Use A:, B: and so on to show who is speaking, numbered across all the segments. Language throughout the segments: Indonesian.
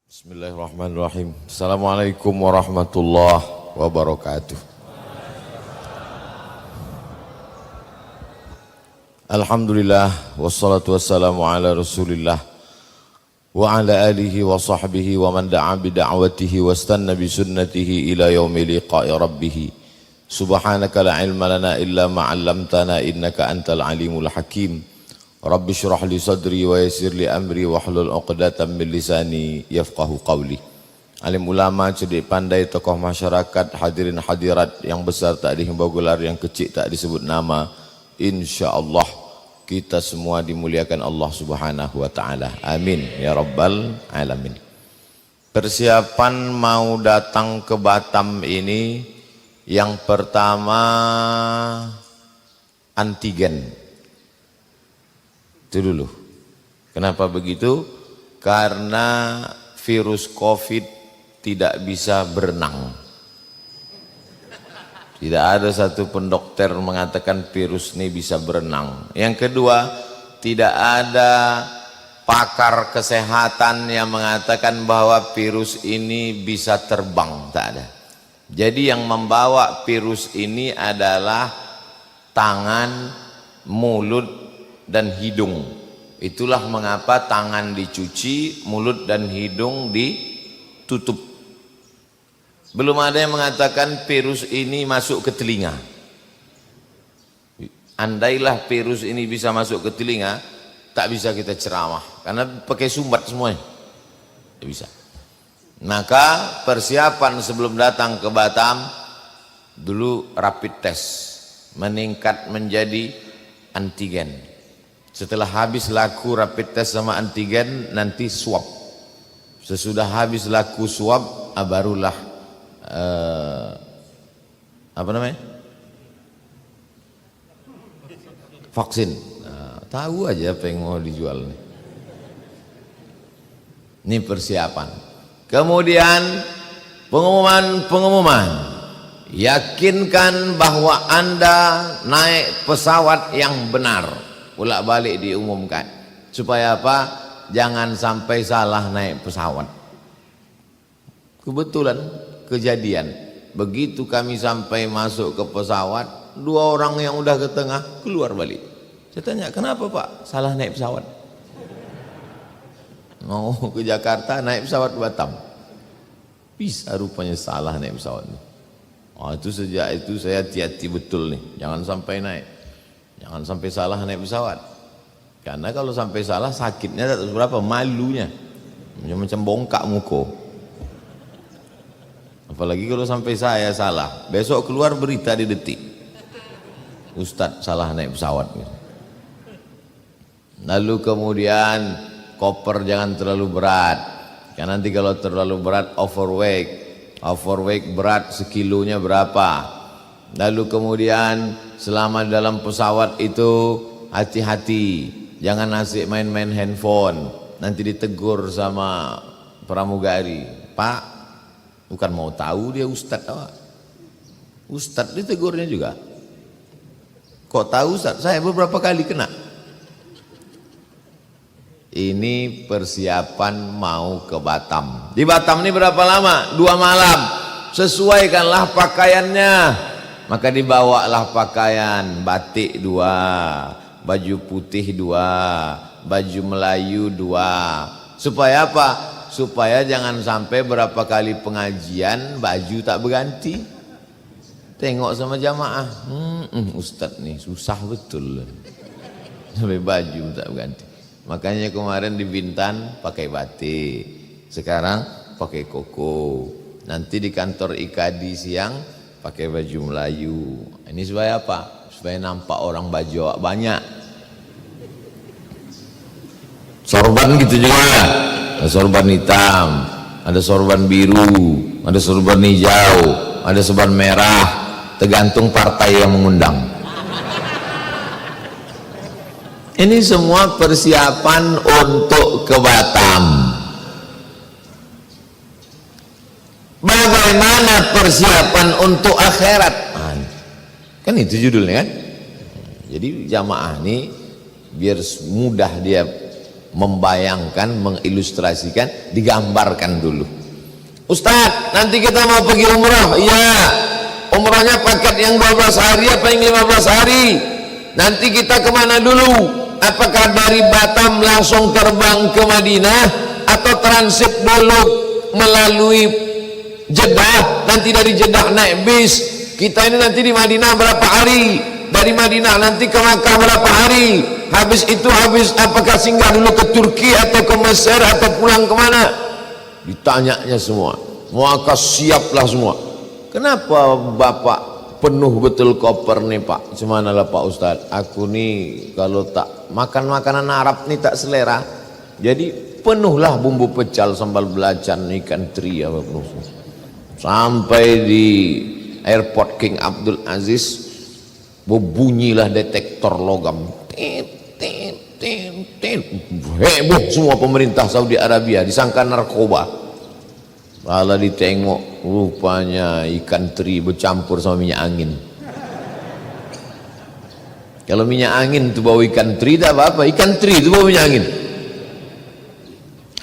A: Bismillahirrahmanirrahim. Assalamualaikum warahmatullahi wabarakatuh. Alhamdulillah wassalatu wassalamu ala Rasulillah wa ala alihi wa sahbihi wa man da'a bi da'watihi wastanna bi sunnatihi ila yaumi liqa'i rabbih. Subhanaka la ilma lana illa ma 'allamtana innaka antal alimul hakim. Rabbi syrah li sadri wa yassir li amri wahlul 'uqdatam min lisani yafqahu qawli. Alim ulama, cerdik pandai, tokoh masyarakat, hadirin hadirat yang besar tak dihimbau gelar, yang kecil tak disebut nama. Insyaallah kita semua dimuliakan Allah Subhanahu wa taala. Amin ya rabbal alamin. Persiapan mau datang ke Batam ini, yang pertama antigen. Itu dulu. Kenapa begitu? Karena virus COVID tidak bisa berenang. Tidak ada satu pun dokter mengatakan virus ini bisa berenang. Yang kedua, tidak ada pakar kesehatan yang mengatakan bahwa virus ini bisa terbang. Tak ada. Jadi yang membawa virus ini adalah tangan, mulut, dan hidung. Itulah mengapa tangan dicuci, mulut dan hidung ditutup. Belum ada yang mengatakan virus ini masuk ke telinga. Andailah virus ini bisa masuk ke telinga, tak bisa kita ceramah karena pakai sumbat semuanya. Tidak bisa. Maka persiapan sebelum datang ke Batam, dulu rapid test, meningkat menjadi antigen. Setelah habis laku rapid test sama antigen, nanti swab. Sesudah habis laku swab, barulah apa namanya? Vaksin. Nah, tahu aja apa yang mau dijual nih. Ini persiapan. Kemudian pengumuman. Yakinkan bahwa Anda naik pesawat yang benar. Pulak balik diumumkan. Supaya apa? Jangan sampai salah naik pesawat. Kebetulan kejadian. Begitu kami sampai masuk ke pesawat, dua orang yang udah ke tengah keluar balik. Saya tanya, kenapa Pak? Salah naik pesawat. Mau ke Jakarta naik pesawat Batam. Bisa rupanya salah naik pesawat. Itu sejak itu saya hati-hati betul nih. Jangan sampai naik. Jangan sampai salah naik pesawat. Karena kalau sampai salah sakitnya tak tahu berapa, malunya. Macam bongkak muka. Apalagi kalau sampai saya salah. Besok keluar berita di Detik. Ustadz salah naik pesawat. Lalu kemudian koper jangan terlalu berat. Karena nanti kalau terlalu berat overweight. Overweight berat sekilonya berapa. Lalu kemudian selama dalam pesawat itu hati-hati, jangan asik main-main handphone, nanti ditegur sama pramugari. Pak, bukan mau tahu dia ustadz apa? Ustadz ditegurnya juga. Kok tahu ustadz? Saya beberapa kali kena. Ini persiapan mau ke Batam. Di Batam ini berapa lama? 2 malam. Sesuaikanlah pakaiannya. Maka dibawalah pakaian batik 2, baju putih 2, baju Melayu 2. Supaya apa? Supaya jangan sampai berapa kali pengajian baju tak berganti. Tengok sama jamaah, Ustadz nih susah betul. Sampai baju tak berganti. Makanya kemarin di Bintan pakai batik, sekarang pakai koko. Nanti di kantor IKADI siang pakai baju Melayu. Ini supaya apa? Supaya nampak orang Bajawa banyak. Sorban gitu juga. Ada sorban hitam, ada sorban biru, ada sorban hijau, ada sorban merah. Tergantung partai yang mengundang. Ini semua persiapan untuk ke Batam. Bagaimana persiapan untuk akhirat? Kan itu judulnya kan. Jadi jamaah ini biar mudah dia membayangkan, mengilustrasikan, digambarkan dulu. Ustaz, nanti kita mau pergi umrah. Iya, umrahnya paket yang 12 hari apa yang 15 hari? Nanti kita kemana dulu? Apakah dari Batam langsung terbang ke Madinah atau transit dulu melalui Jeddah, nanti dari Jeddah naik bis? Kita ini nanti di Madinah berapa hari? Dari Madinah nanti ke Makkah berapa hari? Habis itu apakah singgah dulu ke Turki atau ke Mesir atau pulang kemana? Ditanyanya semua. Maka siaplah semua. Kenapa Bapak penuh betul koper nih Pak? Cemanalah Pak Ustadz, aku nih kalau tak makan makanan Arab nih tak selera, jadi penuhlah bumbu pecal, sambal belacan, ikan teri apa penuh. Sampai di airport King Abdul Aziz berbunyilah detektor logam. Heboh semua pemerintah Saudi Arabia, disangka narkoba. Kalau ditengok rupanya ikan teri bercampur sama minyak angin. Kalau minyak angin itu bawa ikan teri tak apa-apa, ikan teri itu bawa minyak angin.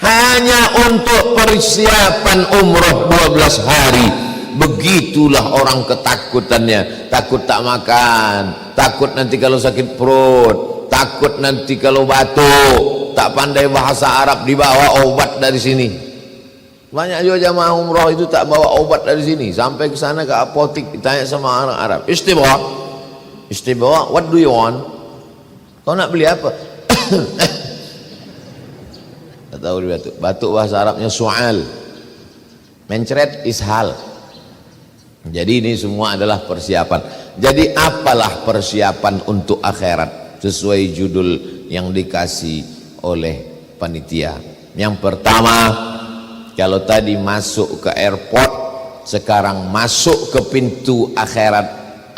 A: Hanya untuk persiapan umroh 12 hari. Begitulah orang ketakutannya. Takut tak makan, takut nanti kalau sakit perut, takut nanti kalau batuk, tak pandai bahasa Arab dibawa obat dari sini. Banyak juga jamaah umroh itu tak bawa obat dari sini, sampai ke sana ke apotik ditanya sama orang Arab, istibawa, istibawa, what do you want? Kau nak beli apa? Tak tahu dia batuk. Batuk bahasa Arabnya su'al, mencret ishal. Jadi ini semua adalah persiapan. Jadi apalah persiapan untuk akhirat sesuai judul yang dikasih oleh panitia. Yang pertama, kalau tadi masuk ke airport, sekarang masuk ke pintu akhirat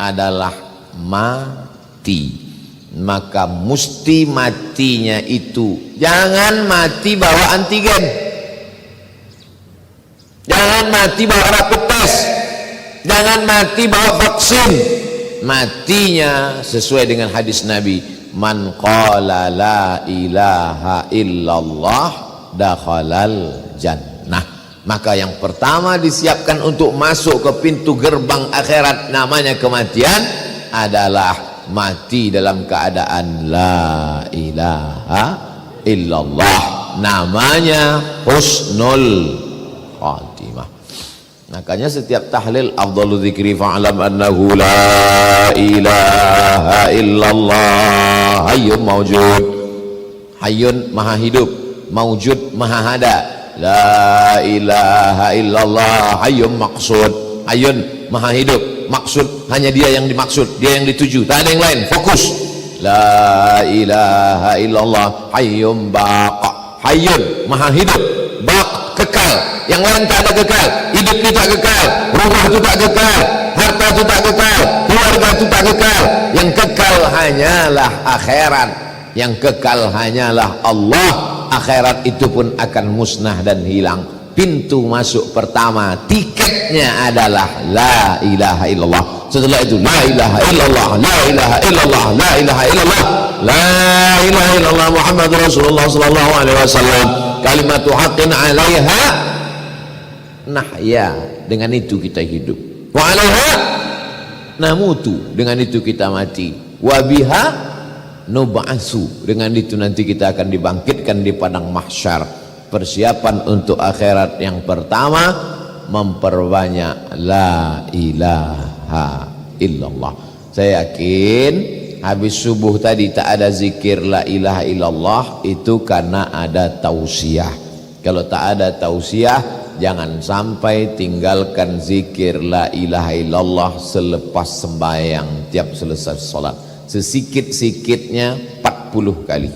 A: adalah mati. Maka mesti matinya itu jangan mati bawa antigen, jangan mati bawa rapid test, jangan mati bawa vaksin. Matinya sesuai dengan hadis Nabi, man qala la ilaha illallah dakhalal jannah. Maka yang pertama disiapkan untuk masuk ke pintu gerbang akhirat namanya kematian adalah mati dalam keadaan la ilaha illallah, namanya husnul khatimah. Makanya setiap tahlil afdalu dzikri fa'lam annahu la ilaha illallah hayyun maujud, hayyun maha hidup, maujud maha ada. La ilaha illallah hayyun maqsud, hayyun maha hidup, maksud hanya dia yang dimaksud, dia yang dituju, tak ada yang lain, fokus. La ilaha illallah hayyun baqa, hayyun maha hidup, baq kekal, yang lain tak ada kekal. Hidup itu tak kekal, rumah itu tak kekal, harta itu tak kekal, keluarga itu tak kekal. Yang kekal hanyalah akhirat, yang kekal hanyalah Allah. Akhirat itu pun akan musnah dan hilang. Pintu masuk pertama, tiketnya adalah la ilaha illallah. Setelah itu la ilaha illallah, la ilaha illallah, la ilaha illallah, la ilaha illallah Muhammadur Rasulullah sallallahu alaihi wasallam. Kalimatu haqqin 'alaiha nahya, dengan itu kita hidup. Wa 'alaiha namutu, dengan itu kita mati. Wa biha nub'atsu, dengan itu nanti kita akan dibangkitkan di padang mahsyar. Persiapan untuk akhirat yang pertama, memperbanyak la ilaha illallah. Saya yakin habis subuh tadi tak ada zikir la ilaha illallah, itu karena ada tausiah. Kalau tak ada tausiah, jangan sampai tinggalkan zikir la ilaha illallah selepas sembahyang tiap selesai sholat. Sesikit-sikitnya 40 kali.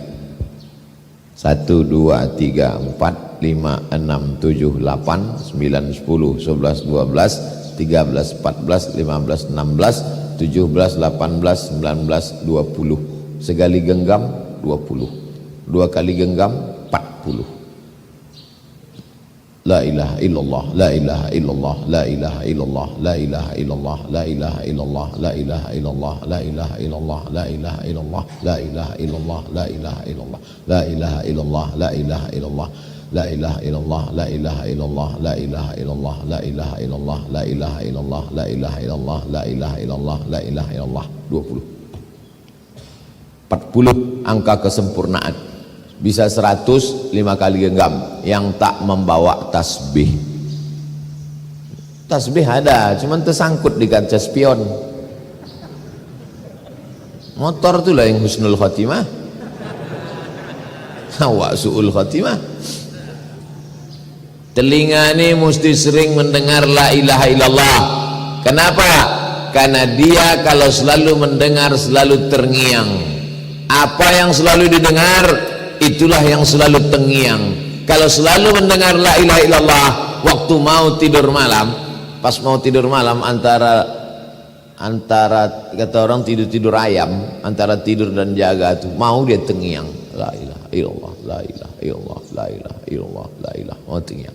A: 1, 2, 3, 4, 5, 6, 7, 8, 9, 10, 11, 12, 13, 14, 15, 16, 17, 18, 19, 20. Sekali genggam 20, 2 kali genggam 40. la ilaha illallah, la ilaha illallah, la ilaha illallah, la ilaha illallah, la ilaha illallah, la ilaha illallah, la ilaha illallah, la ilaha illallah, la ilaha illallah, la ilaha illallah, la ilaha illallah, la ilaha illallah, la ilaha illallah, la ilaha illallah, la ilaha illallah, la ilaha illallah, la ilaha illallah, la ilaha illallah, la ilaha illallah, la ilaha illallah. 20. 40 angka kesempurnaan. Bisa 100 5 kali genggam yang tak membawa tasbih. Tasbih ada, cuman tersangkut di kaca spion. Motor itulah yang husnul khatimah. Awak su'ul khatimah. Telinga ini mesti sering mendengar la ilaha illallah. Kenapa? Karena dia kalau selalu mendengar selalu terngiang. Apa yang selalu didengar itulah yang selalu terngiang. Kalau selalu mendengar la ilaha illallah waktu mau tidur malam, pas mau tidur malam antara kata orang tidur ayam, antara tidur dan jaga tuh mau dia terngiang la ilaha illallah, la ilaha illallah, la ilaha illallah, la ilaha, mau terngiang.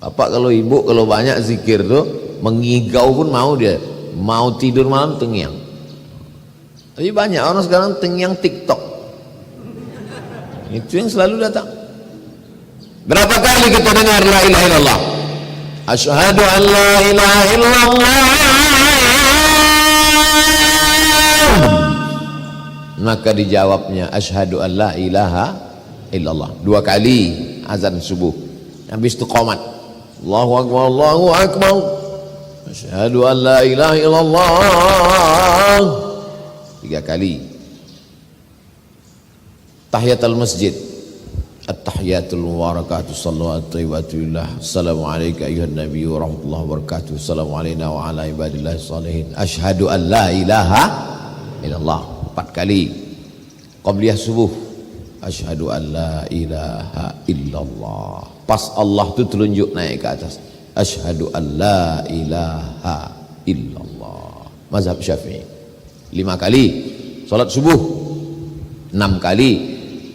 A: Bapak kalau ibu kalau banyak zikir tuh mengigau pun mau dia, mau tidur malam terngiang. Tapi banyak orang sekarang terngiang TikTok. Itu yang selalu datang. Berapa kali kita dengar la ilaha illallah? Asyhadu an la ilaha illallah. Maka dijawabnya asyhadu an la ilaha illallah. 2 kali azan subuh. Habis itu qomat. Allahu akbar, Allahu akbar. Asyhadu an la ilaha illallah. 3 kali. Tahiyatul masjid. At-tahiyatul mubarakatuh sallallahu alaihi Assalamu alayka ayuhan nabi wa rahmatullahi wa barakatuh. Assalamu alayna wa ala ibadillahi salihin. Asyhadu an la ilaha illallah. 4 kali. Qabliyah subuh. Asyhadu an la ilaha illallah. Pas Allah tu telunjuk naik ke atas. Asyhadu an la ilaha illallah. Mazhab Syafi'i. 5 kali salat subuh. 6 kali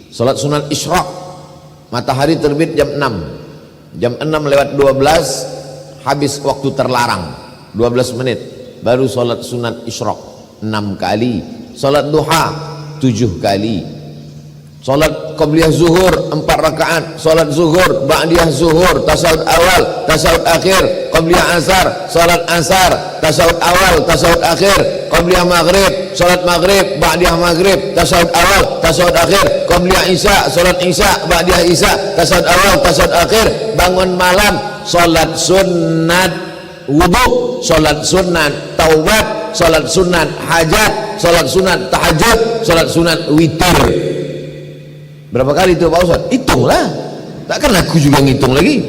A: salat sunat isyraq, matahari terbit jam 6, jam 6 lewat 12 habis waktu terlarang 12 menit baru salat sunat isyraq 6 kali. Salat duha 7 kali. Salat qabliyah zuhur 4 rakaat. Salat zuhur, ba'diyah zuhur, tasawuf awal, tasawuf akhir, qabliyah asar, salat asar, tasawuf awal, tasawuf akhir, qabliyah maghrib, salat maghrib, ba'diyah maghrib, tasawuf awal, tasawuf akhir, qabliyah isya, salat isya, ba'diyah isya, tasawuf awal, tasawuf akhir, bangun malam, salat sunat wudu, salat sunat taubat, salat sunat hajat, salat sunat tahajud, salat sunat witir. Berapa kali itu Pak Ustaz? Hitunglah. Takkan aku juga ngitung lagi.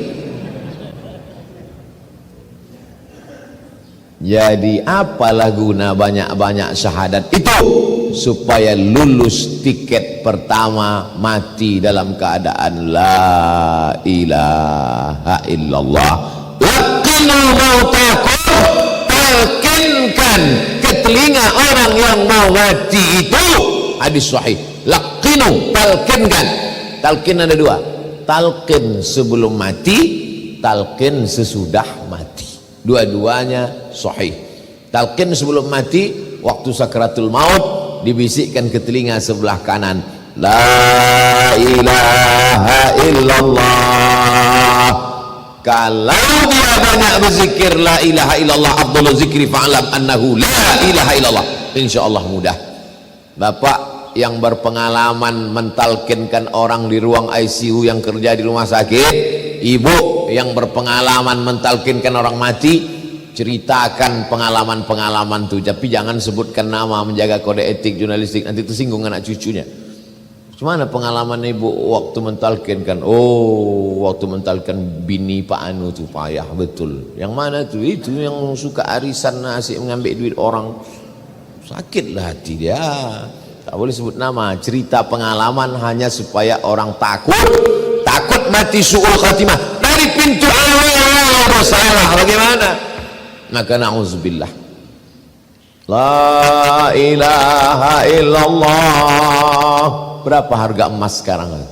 A: Jadi apalah guna banyak-banyak syahadat itu? Supaya lulus tiket pertama mati dalam keadaan la ilaha illallah. Lakinul mautakum, talkinkan ke telinga orang yang mau mati itu. Hadis sahih. Laqinu, talkinkan. Talkin ada 2. Talqin sebelum mati, talqin sesudah mati. Dua-duanya sahih. Talqin sebelum mati, waktu sakratul maut dibisikkan ke telinga sebelah kanan, la ilaha illallah. Kalau dia banyak berzikir la ilaha illallah, afdhalu zikri fa'lam annahu la ilaha illallah, insyaallah mudah. Bapak yang berpengalaman mentalkinkan orang di ruang ICU yang kerja di rumah sakit, ibu yang berpengalaman mentalkinkan orang mati, ceritakan pengalaman-pengalaman itu, tapi jangan sebutkan nama, menjaga kode etik jurnalistik, nanti tersinggung anak cucunya. Gimana pengalaman ibu waktu mentalkinkan? Oh, waktu mentalkin bini Pak Anu tuh payah betul. Yang mana tuh? Itu yang suka arisan nasi, mengambil duit orang, sakitlah hati dia. Tak boleh sebut nama. Cerita pengalaman hanya supaya orang takut mati su'ul khatimah dari pintu awal bersalah. Bagaimana? Maka na'udzubillah. La ilaha illallah. Berapa harga emas sekarang?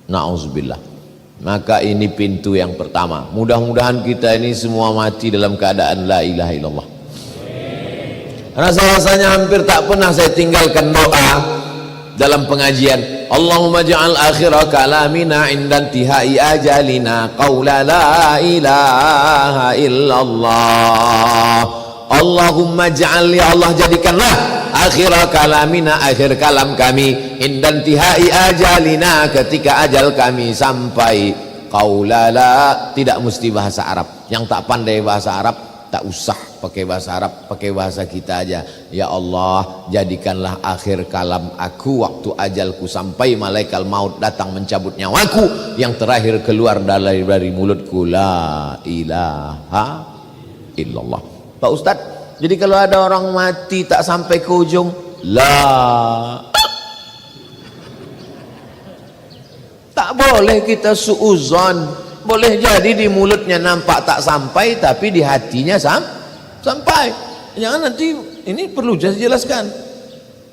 A: Na'udzubillah. Maka ini pintu yang pertama. Mudah-mudahan kita ini semua mati dalam keadaan la ilaha illallah. Rasa-rasanya hampir tak pernah saya tinggalkan doa dalam pengajian. Allahumma ja'al akhira kalamina inda intihai ajalina qawla la ilaha illallah. Allahumma ja'al, ya Allah jadikanlah akhira kalamina, akhir kalam kami, inda intihai ajalina, ketika ajal kami sampai, qawla la, tidak mesti bahasa Arab. Yang tak pandai bahasa Arab tak usah pakai bahasa Arab, pakai bahasa kita aja. Ya Allah, jadikanlah akhir kalam aku waktu ajalku sampai, malaikat maut datang mencabut nyawaku, yang terakhir keluar dari mulutku la ilaha illallah. Pak Ustadz, jadi kalau ada orang mati tak sampai ke ujung la, tak boleh kita suuzon. Boleh jadi di mulutnya nampak tak sampai, tapi di hatinya sampai. Jangan, nanti ini perlu saya jelaskan.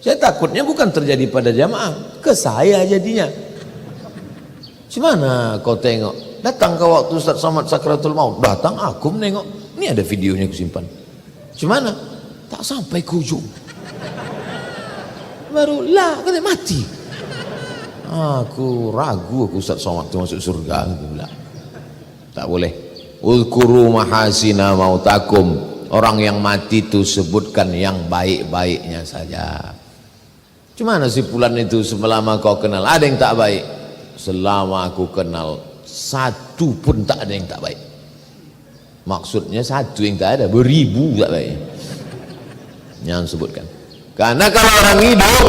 A: Saya takutnya bukan terjadi pada jamaah, ke saya jadinya. Gimana kau tengok? Datang ke waktu Ustaz Somad Sakratul Maut, datang aku menengok. Ini ada videonya aku simpan. Gimana? Tak sampai ke ujung. Baru lah, katanya mati. Aku ragu aku Ustaz Somad itu masuk surga. Tak boleh. Uzkuru mahasina mautakum. Orang yang mati itu sebutkan yang baik-baiknya saja. Gimana si fulan itu selama kau kenal ada yang tak baik? Selama aku kenal satu pun tak ada yang tak baik. Maksudnya satu yang tak ada, beribu tak baik. Jangan sebutkan. Karena kalau orang hidup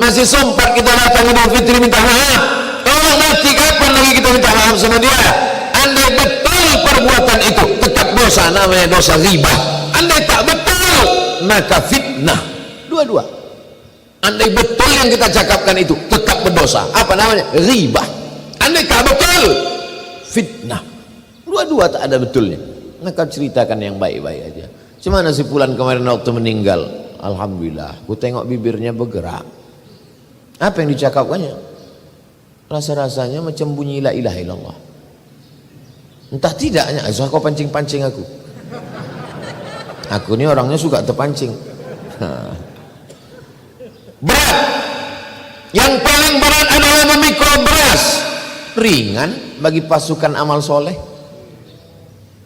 A: masih sempat kita datang Idul Fitri minta maaf. Orang mati kapan lagi kita minta maaf sama dia? Andai betul perbuatan itu tetap dosa, namanya dosa riba. Andai tak betul maka fitnah. Dua-dua. Andai betul yang kita cakapkan itu tetap berdosa, apa namanya? Riba. Andai tak betul fitnah. Dua-dua tak ada betulnya. Maka ceritakan yang baik-baik aja. Gimana si fulan kemarin waktu meninggal? Alhamdulillah, aku tengok bibirnya bergerak. Apa yang dicakapkannya? Rasa-rasanya macam bunyi la ilaha illallah. Entah tidaknya, kau pancing-pancing aku. Aku ini orangnya suka terpancing. Berat. Yang paling berat adalah memikul beras. Ringan bagi pasukan amal soleh.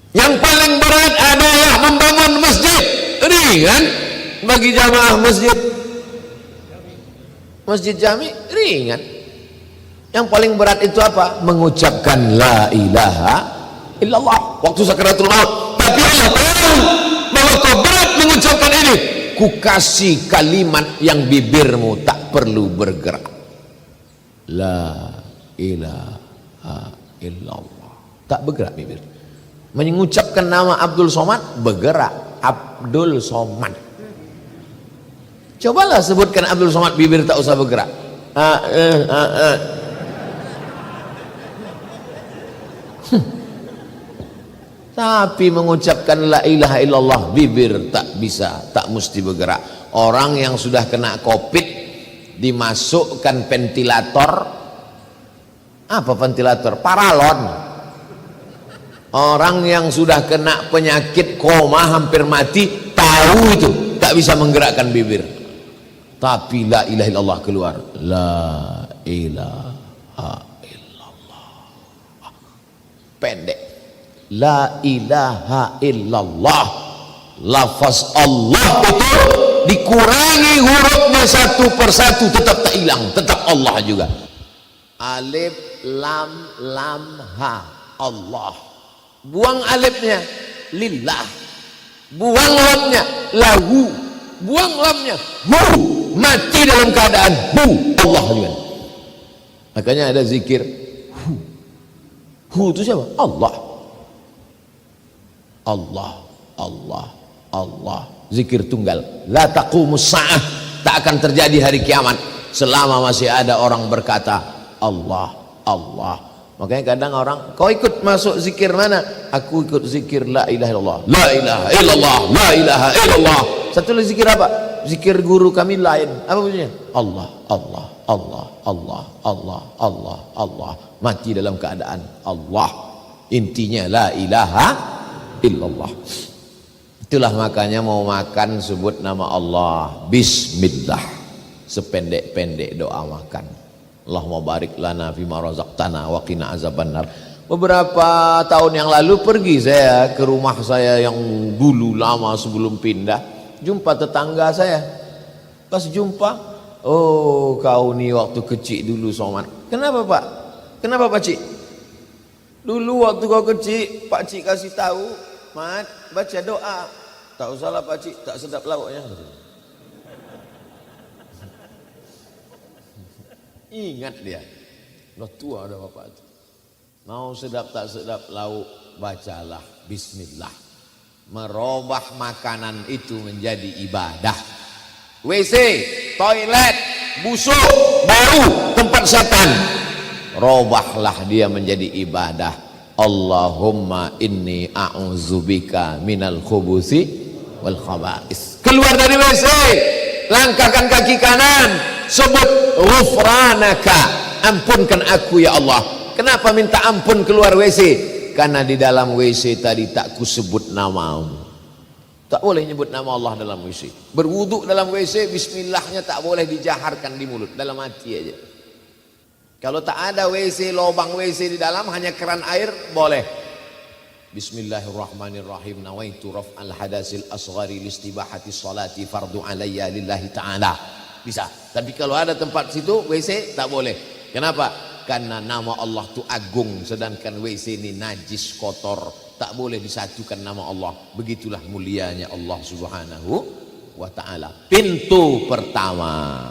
A: Yang paling berat adalah membangun masjid. Ringan bagi jamaah masjid. Masjid jami ringan. Yang paling berat itu apa? Mengucapkan la ilaha illallah waktu sakaratul maut. Tapi Allah tahu bahwa kau berat mengucapkan ini. Ku kasih kalimat yang bibirmu tak perlu bergerak. La ilaha illallah. Tak bergerak bibir. Mengucapkan nama Abdul Somad bergerak. Abdul Somad. Cobalah sebutkan Abdul Somad, bibir tak usah bergerak. Tapi mengucapkan la ilaha illallah bibir tak bisa, tak mesti bergerak. Orang yang sudah kena COVID dimasukkan ventilator. Apa ventilator? Paralon. Orang yang sudah kena penyakit koma hampir mati tahu itu tak bisa menggerakkan bibir. Tapi la ilaha illallah keluar. La ilaha illallah. Pendek. La ilaha illallah. Lafaz Allah itu dikurangi hurufnya satu persatu tetap tak hilang, tetap Allah juga. Alif lam ha Allah. Buang alifnya lillah. Buang lamnya lahu. Buang lamnya hu. Mati dalam keadaan hu Allah juga. Makanya ada zikir hu. Hu itu siapa? Allah. Allah, Allah, Allah. Zikir tunggal. La taqumus sa'ah. Tak akan terjadi hari kiamat selama masih ada orang berkata Allah, Allah. Makanya kadang orang, kau ikut masuk zikir mana? Aku ikut zikir la ilaha illallah. La ilaha illallah, la ilaha illallah. Satu lagi zikir apa? Zikir guru kami lain. Apa bunyinya? Allah, Allah, Allah, Allah, Allah, Allah, Allah. Mati dalam keadaan Allah. Intinya la ilaha illallah. Itulah makanya mau makan sebut nama Allah, bismillah. Sependek-pendek doa makan. Allahumma barik lana fima razaqtana wa qina azabannar. Beberapa tahun yang lalu pergi saya ke rumah saya yang dulu lama sebelum pindah, jumpa tetangga saya. Pas jumpa, oh kau ni waktu kecil dulu Somad. Kenapa Pak? Kenapa Pak Cik? Dulu waktu kau kecil, Pak Cik kasih tahu, Mat, baca doa. Tak usahlah Pak Cik, tak sedap lauknya. Ingat dia, udah tua dah bapak itu. Mau sedap tak sedap lauk, bacalah bismillah. Merubah makanan itu menjadi ibadah. WC, toilet, busuk, bau, tempat setan, robahlah dia menjadi ibadah. Allahumma inni a'udzubika minal khubuthi wal khaba'is. Keluar dari WC, langkahkan kaki kanan, sebut ghufranaka, ampunkan aku ya Allah. Kenapa minta ampun keluar WC? Karena di dalam WC tadi tak kusebut namamu. Tak boleh nyebut nama Allah dalam WC. Berwuduk dalam WC, bismillahnya tak boleh dijaharkan di mulut, dalam hati aja. Kalau tak ada WC, lubang WC di dalam, hanya keran air, boleh. Bismillahirrahmanirrahim. Nawaitu raf'al hadasil asghari listibahati salati fardu alayya lillahi ta'ala. Bisa. Tapi kalau ada tempat situ WC tak boleh. Kenapa? Karena nama Allah itu agung, sedangkan WC ini najis, kotor, tak boleh disatukan nama Allah. Begitulah mulianya Allah Subhanahu wa ta'ala. Pintu pertama,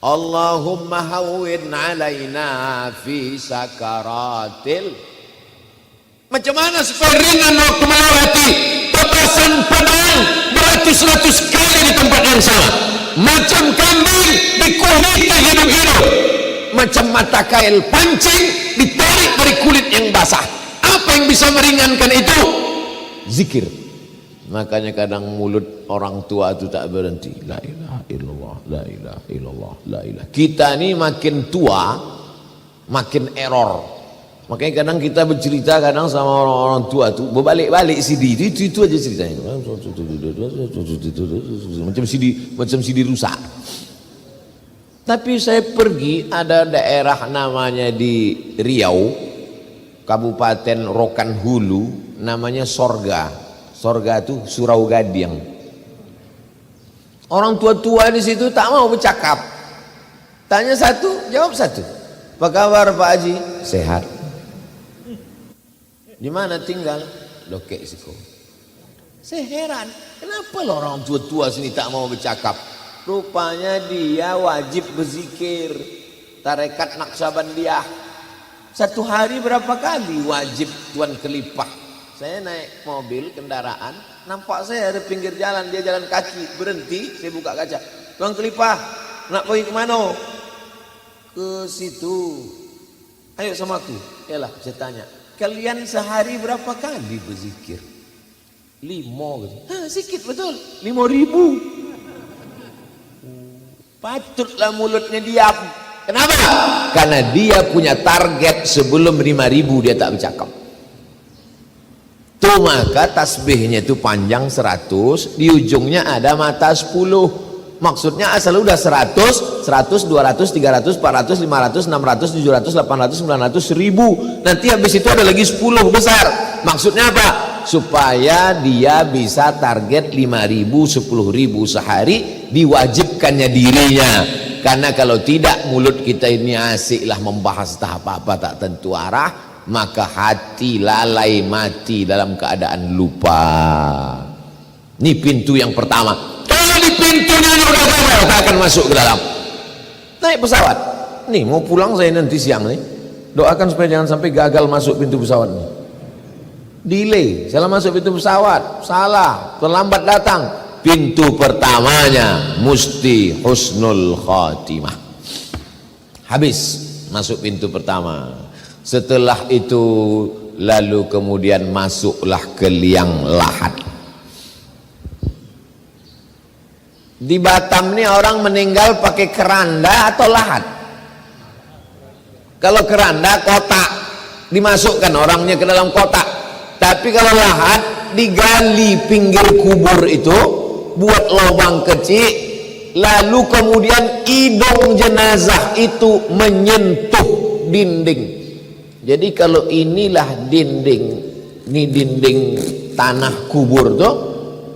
A: Allahumma hawwin alaina fi sakaratil. Macam mana supaya ringan waktu melewati petasan pedang beratus-ratus kali di tempat yang sama, macam kambing dikuliti hidup-hidup, macam mata kail pancing ditarik dari kulit yang basah. Apa yang bisa meringankan itu? Zikir. Makanya kadang mulut orang tua itu tak berhenti. La ilaha illallah, la ilaha illallah, la ilaha. Kita ini makin tua makin error. Makanya kadang kita bercerita kadang sama orang-orang tua itu berbalik-balik CD itu aja ceritanya. Macam CD rusak. Tapi saya pergi, ada daerah namanya di Riau, Kabupaten Rokan Hulu, namanya Sorga. Sorga itu Surau Gadiang. Orang tua-tua di situ tak mau bercakap. Tanya satu, jawab satu. Apa kabar Pak Haji? Sehat. Di mana tinggal? Lokek Siko. Saya heran, kenapa loh orang tua-tua sini tak mau bercakap? Rupanya dia wajib berzikir. Tarekat Naqsabandiyah. Satu hari berapa kali wajib Tuan Kelipah. Saya naik mobil, kendaraan, nampak saya ada pinggir jalan, dia jalan kaki, berhenti, saya buka kaca. Tuan Kelipah, nak pergi ke mana? Ke situ. Ayo sama aku. Yalah, saya tanya, kalian sehari berapa kali berzikir? 5 gitu. Sikit betul, 5.000. Patutlah mulutnya diam. Kenapa? Karena dia punya target sebelum 5.000 dia tak bercakap. Tuh maka tasbihnya itu panjang 100, di ujungnya ada mata 10. Maksudnya asal udah 100, 200, 300, 400, 500, 600, 700, 800, 900, 1000. Nanti habis itu ada lagi 10 besar. Maksudnya apa? Supaya dia bisa target 5.000, 10.000 sehari, diwajibkannya dirinya. Karena kalau tidak, mulut kita ini asiklah membahas entah apa-apa tak tentu arah, maka hati lalai mati dalam keadaan lupa. Ini pintu yang pertama. Kalau di pintunya udah gagal, tak akan masuk ke dalam. Naik pesawat. Nih mau pulang saya nanti siang nih. Doakan supaya jangan sampai gagal masuk pintu pesawat nih. Delay, salah masuk pintu pesawat, salah, terlambat datang. Pintu pertamanya mesti husnul khatimah. Habis masuk pintu pertama. Setelah itu lalu kemudian masuklah ke liang lahat. Di Batam nih orang meninggal pakai keranda atau lahat? Kalau keranda kotak, dimasukkan orangnya ke dalam kotak. Tapi kalau lahat, digali pinggir kubur itu, buat lubang kecil, lalu kemudian hidung jenazah itu menyentuh dinding. Jadi kalau inilah dinding, ini dinding tanah kubur tuh,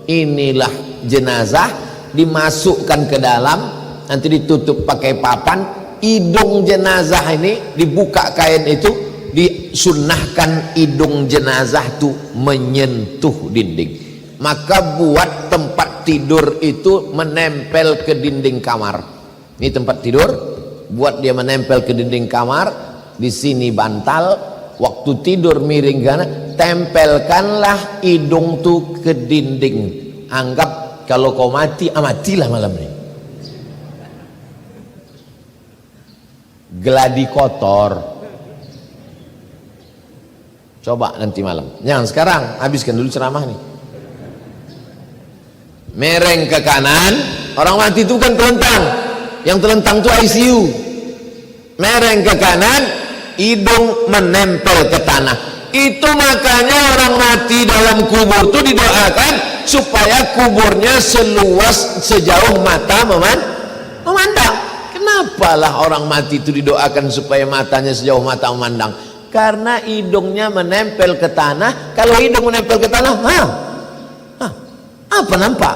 A: inilah jenazah, dimasukkan ke dalam, nanti ditutup pakai papan, hidung jenazah ini dibuka kain itu, disunnahkan hidung jenazah tuh menyentuh dinding. Maka buat tempat tidur itu menempel ke dinding kamar. Ini tempat tidur, buat dia menempel ke dinding kamar, di sini bantal, waktu tidur miring gana, tempelkanlah hidung tuh ke dinding. Anggap kalau kau mati, matilah malam ini. Geladi kotor. Coba nanti malam. Jangan sekarang, habiskan dulu ceramah nih. Mereng ke kanan, orang mati itu kan telentang. Yang telentang itu ICU. Mereng ke kanan, hidung menempel ke tanah. Itu makanya orang mati dalam kubur itu didoakan supaya kuburnya seluas sejauh mata memandang. Kenapa lah orang mati itu didoakan supaya matanya sejauh mata memandang? Karena hidungnya menempel ke tanah. Kalau hidung menempel ke tanah, apa nampak?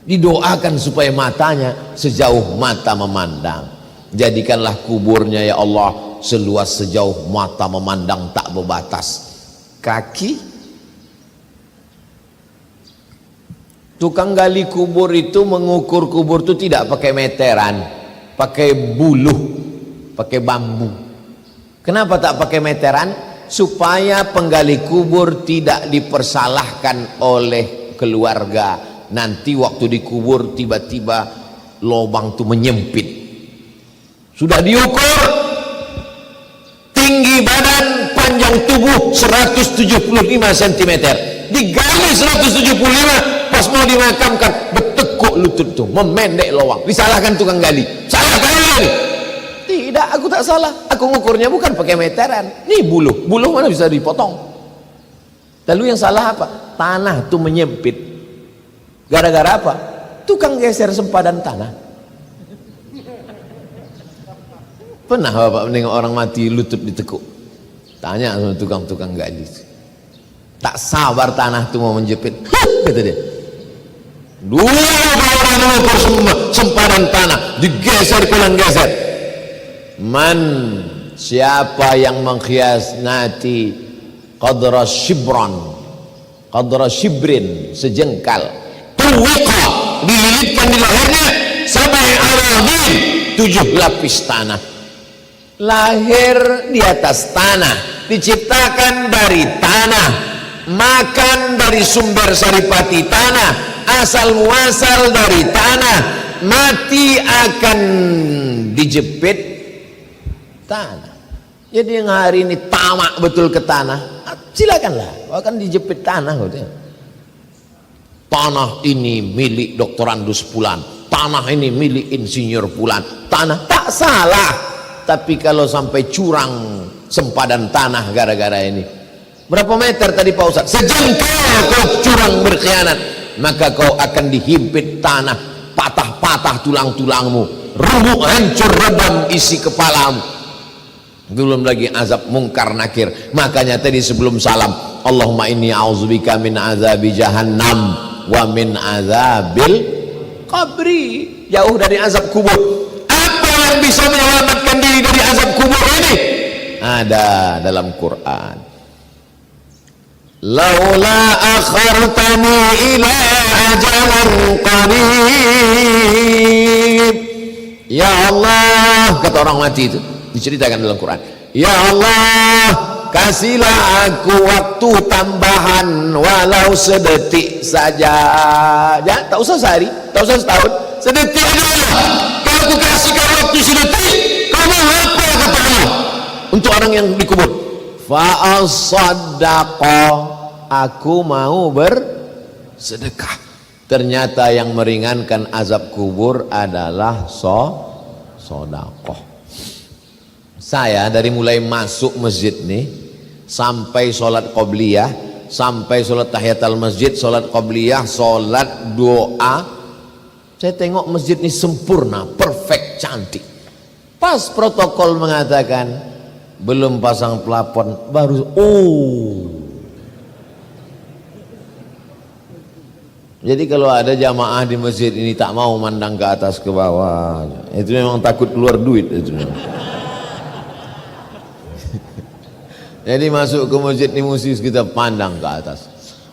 A: Didoakan supaya matanya sejauh mata memandang. Jadikanlah kuburnya ya Allah seluas sejauh mata memandang, tak berbatas. Kaki tukang gali kubur itu mengukur kubur itu tidak pakai meteran, pakai buluh, pakai bambu. Kenapa tak pakai meteran? Supaya penggali kubur tidak dipersalahkan oleh keluarga. Nanti waktu dikubur tiba-tiba lubang itu menyempit. Sudah diukur tinggi badan, panjang tubuh 175 cm, digali 175, pas mau dimakamkan bertekuk lutut tuh, memendek lubang. Disalahkan tukang gali, salah gali. Tidak, aku tak salah, aku ngukurnya bukan pakai meteran. Nih buluh mana bisa dipotong. Lalu yang salah apa? Tanah tuh menyempit. Gara-gara apa? Tukang geser sempadan tanah. Pernah bapak menengok orang mati lutut ditekuk? Tanya sama tukang-tukang gali. Tak sabar tanah itu mau menjepit. Kata dia. Dulu orang mengukur sempadan tanah, digeser kanan geser. Man, siapa yang mengkhianati qadra shibrin, sejengkal, tuwiqa, dililitkan di lehernya sampai alamin 7 lapis tanah. Lahir di atas tanah, diciptakan dari tanah, makan dari sumber saripati tanah, asal muasal dari tanah, mati akan dijepit tanah. Jadi yang hari ini tamak betul ke tanah, silakanlah, akan dijepit tanah. Tanah ini milik doktorandus Pulan, tanah ini milik insinyur Pulan, tanah tak salah. Tapi kalau sampai curang sempadan tanah gara-gara ini, berapa meter tadi Pak Ustaz? Sejengkal kau curang berkhianat, maka kau akan dihimpit tanah, patah-patah tulang-tulangmu, rubuh hancur rebam isi kepalamu. Belum lagi azab mungkar nakir. Makanya tadi sebelum salam, Allahumma inni a'udzubika min azabi jahannam wa min azabil qabri. Jauh dari azab kubur. Apa yang bisa menyelamatkan diri dari azab kubur ini? Ada dalam Quran. Laula akhartani ila ajalan qarib. Ya Allah, kata orang mati itu, diceritakan dalam Quran. Ya Allah, kasihlah aku waktu tambahan walau sedetik saja. Ya, tak usah sehari, tak usah setahun, sedetik aja. Kalau aku kasihkan waktu sedetik, kamu apa kata Allah untuk orang yang dikubur? Fa'asaddaqa, aku mau bersedekah. Ternyata yang meringankan azab kubur adalah sodakoh. Saya dari mulai masuk masjid nih sampai sholat qobliyah, sampai sholat tahiyatul masjid, sholat qobliyah, sholat doa, saya tengok masjid ini sempurna, perfect, cantik. Pas protokol mengatakan belum pasang plafon, baru Jadi kalau ada jamaah di masjid ini tak mau mandang ke atas ke bawah, itu memang takut keluar duit itu. Jadi masuk ke masjid ini mesti kita pandang ke atas.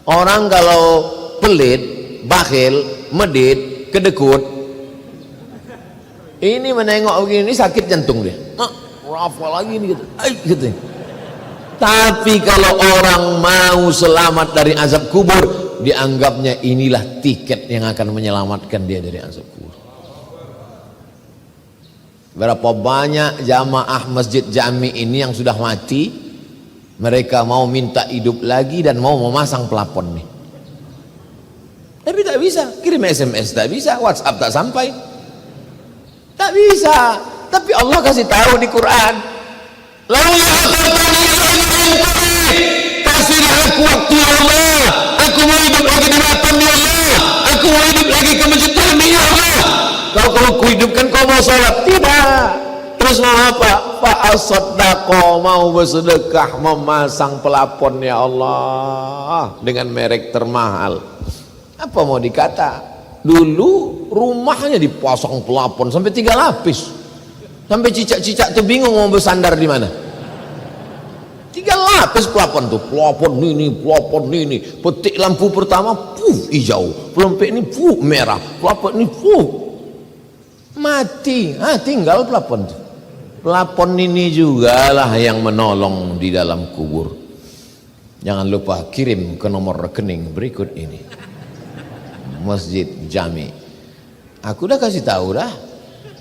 A: Orang kalau pelit, bakhil, medit, kedekut, ini menengok begini sakit jantung dia. Rafa lagi ini gitu. Gitu. Tapi kalau orang mau selamat dari azab kubur, dianggapnya inilah tiket yang akan menyelamatkan dia dari azab kubur. Berapa banyak jamaah masjid jami ini yang sudah mati, mereka mau minta hidup lagi dan mau memasang plafon nih. Tapi tak bisa, kirim SMS tak bisa, WhatsApp tak sampai, tak bisa. Tapi Allah kasih tahu di Quran, kasihlah aku waktu ya Allah, aku mau hidup lagi di matam ya Allah, aku mau hidup lagi ke masjid jami ya Allah. Kalau aku hidupkan kau mau sholat, tidak. Terus mau apa? Fa'asaddaqo, mau bersedekah, memasang pelapon ya Allah dengan merek termahal. Apa mau dikata? Dulu rumahnya dipasang pelapon sampai 3 lapis, sampai cicak-cicak tuh bingung mau bersandar di mana. 3 lapis pelapon tuh, pelapon ini, petik lampu pertama, hijau, pelempik ini, merah, pelapon ini, mati, tinggal pelapon tuh. Pelapon ini juga lah yang menolong di dalam kubur. Jangan lupa kirim ke nomor rekening berikut ini, Masjid Jami. Aku udah kasih tahu dah.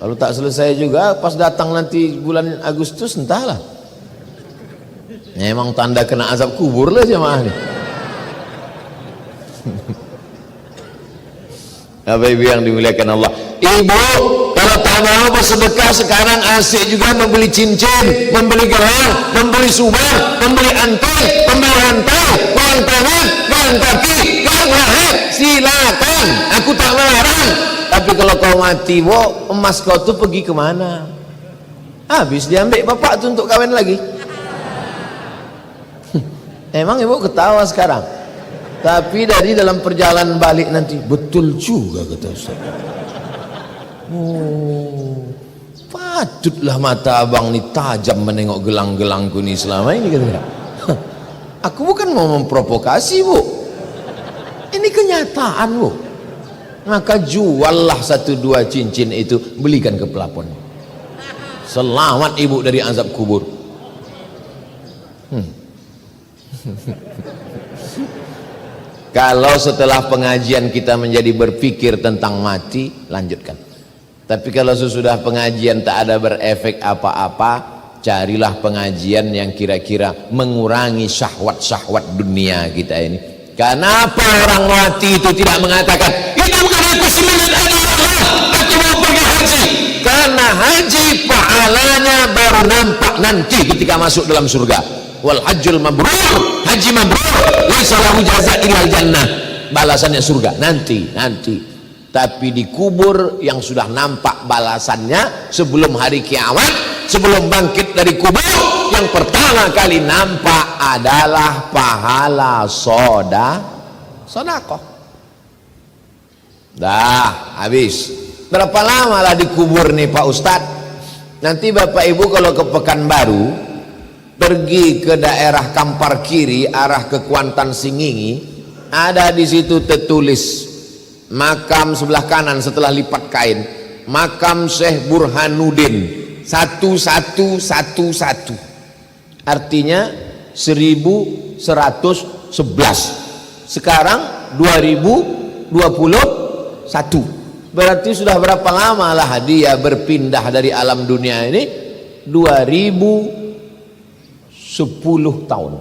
A: Kalau tak selesai juga pas datang nanti bulan Agustus entahlah. Memang tanda kena azab kubur lah jemaah nih. Bapak Ibu yang dimuliakan Allah, ibu kalau tak mau bersedekah sekarang asik juga membeli cincin, membeli gelang, membeli subang, membeli anting, membeli rantai, uang tangan, uang kaki, uang leher, silakan, aku tak melarang. Tapi kalau kau mati, emas kau tuh pergi kemana? Habis diambil bapak tuh untuk kawin lagi. Emang ibu ketawa sekarang, tapi dari dalam perjalanan balik nanti betul juga kata Ustaz. Patutlah mata abang ni tajam menengok gelang-gelangku ni selama ini kata. Aku bukan mau memprovokasi bu, ini kenyataan bu. Maka juallah 1-2 cincin itu, belikan ke pelapon. Selamat ibu dari azab kubur. Kalau setelah pengajian kita menjadi berpikir tentang mati, lanjutkan. Tapi kalau sesudah pengajian tak ada berefek apa-apa, carilah pengajian yang kira-kira mengurangi syahwat-syahwat dunia kita ini. Kenapa orang mati itu tidak mengatakan, hidupkan aku 9 hari Allah, aku mau pergi haji? Karena haji pahalanya baru nampak nanti ketika masuk dalam surga. Wal hajjul mabrur, haji mabrur, laisa lahu jazaa illal jannah, balasannya surga nanti. Tapi di kubur yang sudah nampak balasannya sebelum hari kiamat, sebelum bangkit dari kubur, yang pertama kali nampak adalah pahala sedekah. Dah habis. Berapa lama lah dikubur nih Pak Ustadz? Nanti Bapak Ibu kalau ke Pekanbaru, pergi ke daerah Kampar Kiri arah ke Kuantan Singingi, ada di situ tertulis makam sebelah kanan setelah lipat kain, makam Syekh Burhanuddin 1111, artinya 1111. Sekarang 2021, berarti sudah berapa lama lah dia berpindah dari alam dunia ini? 10 tahun,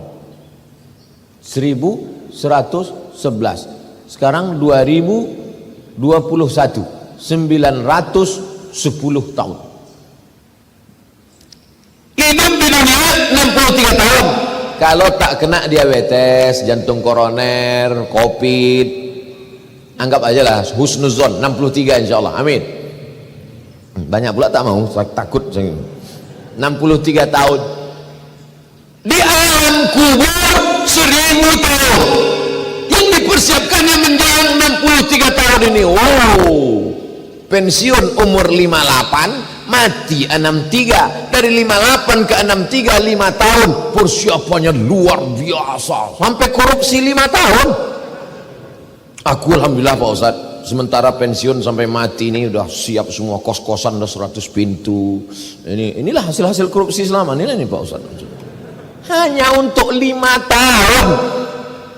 A: 1111. Sekarang 2021. 910 tahun. Hidup di dunia 63 tahun. Kalau tak kena diabetes, jantung koroner, covid, anggap aja lah husnuzon 63 insya Allah, amin. Banyak pula tak mau, takut 63 tahun. Di alam kubur 1000 tahun. Yang dipersiapkannya menjelang 63 tahun ini. Pensiun umur 58, mati 63. Dari 58 ke 63 5 tahun. Persiapannya luar biasa. Sampai korupsi 5 tahun. Aku alhamdulillah Pak Ustaz, sementara pensiun sampai mati ini udah siap semua, kos-kosan udah 100 pintu. Inilah hasil-hasil korupsi selama ini nih Pak Ustaz. Hanya untuk 5 tahun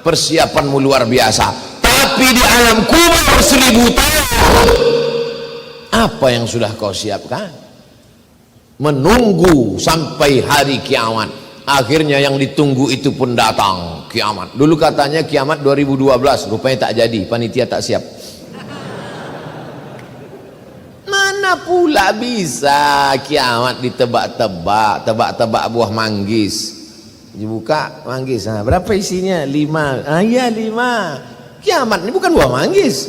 A: persiapanmu luar biasa. Tapi di alam kubur 1000 tahun, apa yang sudah kau siapkan? Menunggu sampai hari kiamat. Akhirnya yang ditunggu itu pun datang, kiamat. Dulu katanya kiamat 2012, rupanya tak jadi, panitia tak siap. Mana pula bisa kiamat ditebak-tebak, tebak-tebak buah manggis. Dibuka manggis, berapa isinya? 5. Ya 5. Kiamat ini bukan buah manggis.